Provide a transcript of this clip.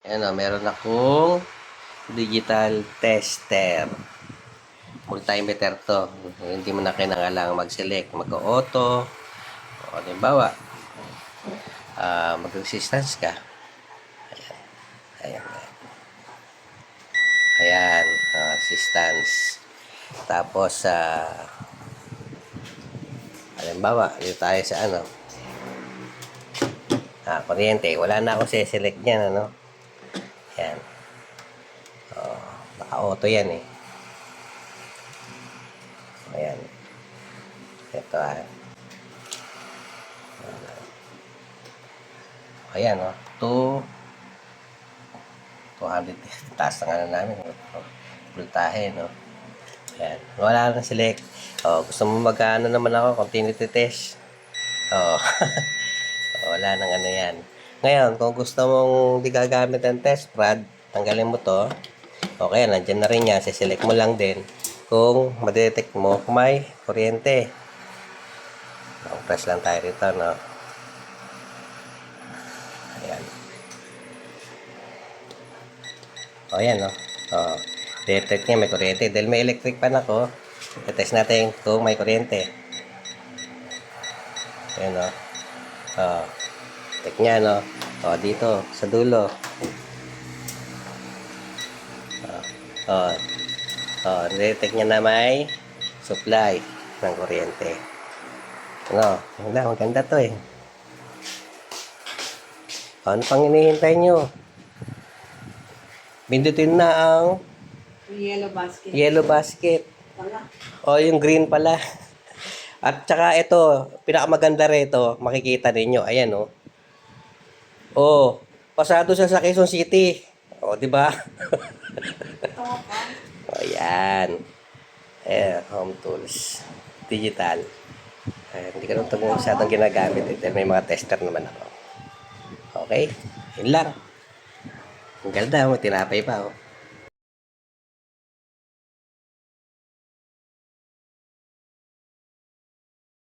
Ayan o, meron akong digital tester. Multimeter to. Hindi mo na kailangan mag-select. Mag-auto. O, halimbawa, mag-resistance ka. Ayan. Ayan. Ayan. Resistance. Tapos, halimbawa, dito tayo sa kuryente. Wala na ako select niyan, ano. Ayan. Naka-auto yan eh. Ayan. Ito Ayan o. 200. Taas na nga namin. Voltahe, no? Ayan. Wala na select. Gusto mo naman ako, continuity test. Wala nang yan. Ngayon, kung gusto mong di gagamit ang test rod, tanggalin mo to. Okay, nandiyan na rin yan. Siselect mo lang din kung madetect mo kung may kuryente. Press lang tayo rito, no? Ayan. Ayan, no? Detect niya may kuryente. Dahil may electric pan ako, test natin kung may kuryente. Ayan, no? Check niya, no? Dito, sa dulo. Detect niya na may supply ng kuryente. Maganda to eh. Ano pang hinihintay nyo? Bindutin na ang yellow basket. Yung green pala. At saka ito, pinakamaganda rito, makikita ninyo. Ayan pasado siya sa Quezon City. Di ba? Ayan. Home tools. Digital. Hindi ko ito masyadong ginagamit. Dahil may mga tester naman ako. Okay? Yun lang. Ang ganda, may tinapay pa.